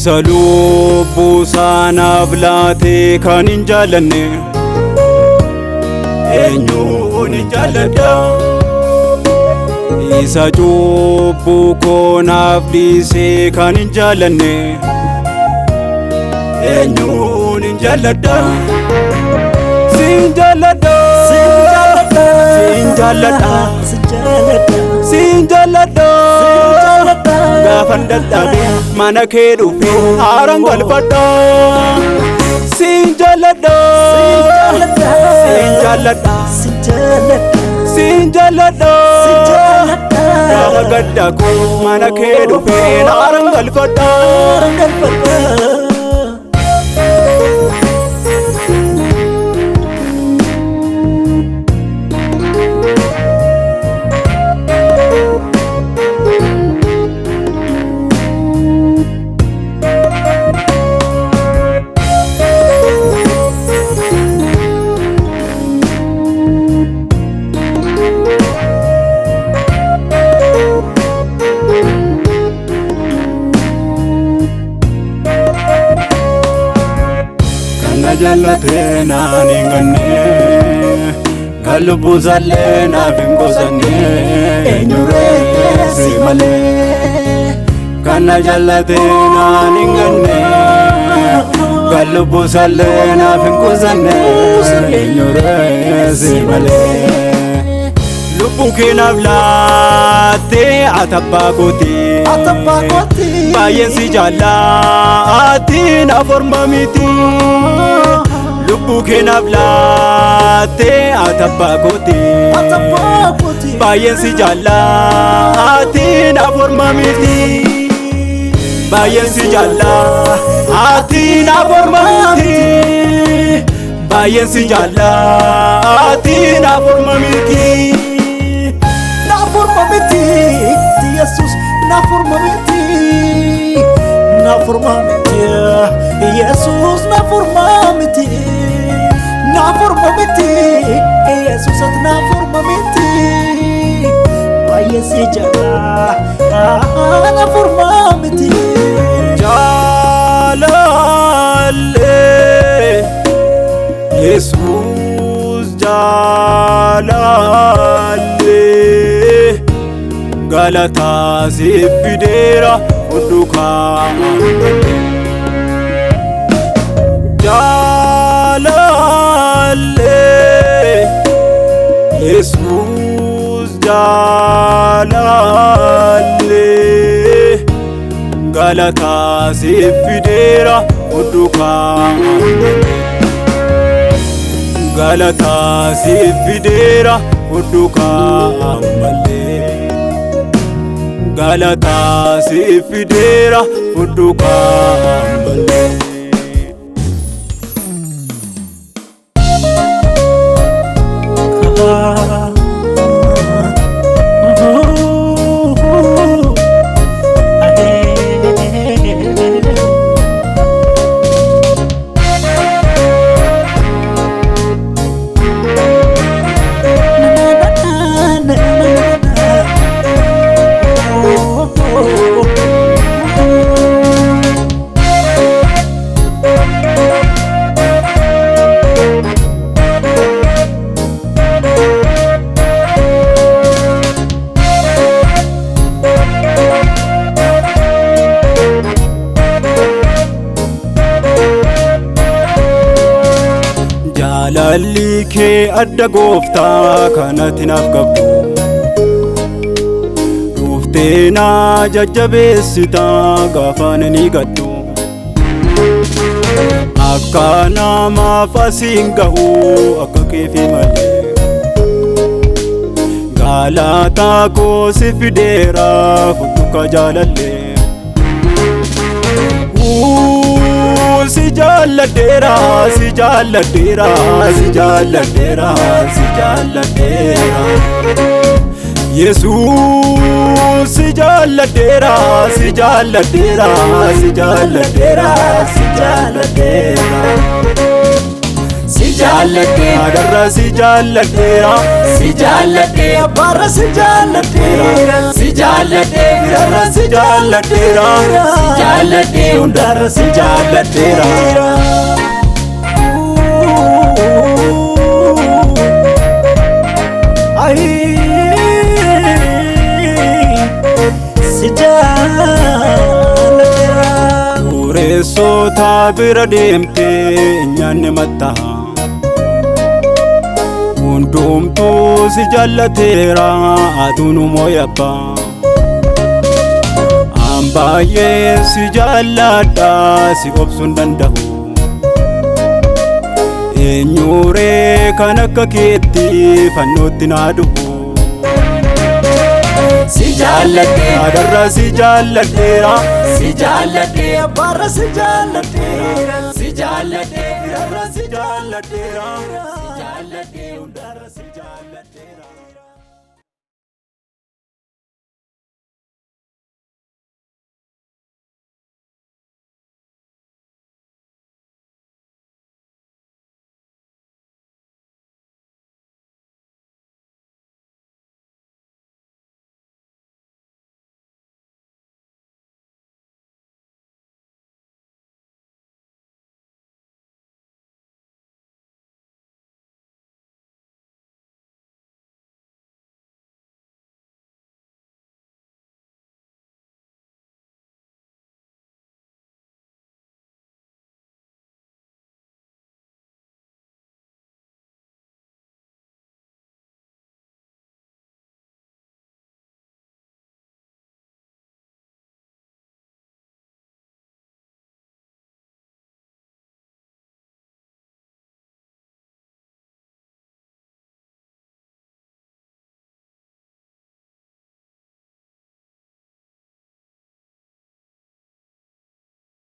Salubbu sana blate kan hin jaalanne eenyuun hin jaalladha isa cubbuu koo naaf dhiisee kan hin jaalanne eenyuun hin jaalladha sin jaalladha sin jaalladha sin jaalladha Gafan dadhabe mana kee dhufe haaraan galfadha sin jaalladha sin jaalladha sin jaalladha gaafa gadda koo mana kee dhufe haaraan galfadha Jallate naan hin ganne galubbu sallee naaf hin qosanne eenyuree si malee kana jallate naan hin ganne galubbu sallee naaf hin qosanne eenyuree si malee lubbu kee naaf laatte atabbaa kooti baay'een si jaallatti naaf orma miti lubbu kee naaf laatte atabbaa kooti baay'een si jaallatti naaf orma miti baay'een si jaallatti naaf orma miti baay'een si jaallatti naaf orma miti naaf orma miti Yesus naaf orma miti naaf orma miti Yesus naaf orma miti naaf orma miti Yesus naaf orma miti baay'ee si jaalla naaf orma miti jaalalle Yesus jaalalle galata siif fideera hundukaa jaalalle Yesus jaalalle galata siif fideera hundukaa galata siif fideera hundukaa malee galata siif fideera hundukaa malee. Jaalalli kee adda gooftaa kanatti naaf qabdu. Dhuftee na jajjabeessita gaafa ani gaddu. Akka namaaf asiin gahu akka keefi malee. Galaataa koo si fideera fuutuka jaalallee. Si jaaladheera si jaaladheera si jaaladheera si jaaladheera. Yesuus si jaaladheera si jaaladheera si jaaladheera si jaaladheera. Si jaaladheera adarra si jaaladheera si jaaladheera barra si jaaladheera si jaaladheera adarra si jaaladheera si jaaladheera hundarra si jaaladheera. Si jaaladheera dureessota bira deemtee nyaanne matta'a. Hundumtuu si jaallateera aduun mooyabba. An baay'ee si jaalladha si obsuun danda'u. Eenyuree kan akka keetti fannootti naa dhufu. Si jaaladheera adarra si jaaladheera si jaaladheera barra si jaaladheera si jaaladheera adarra si jaaladheera si jaaladheera hundarra si jaaladheera.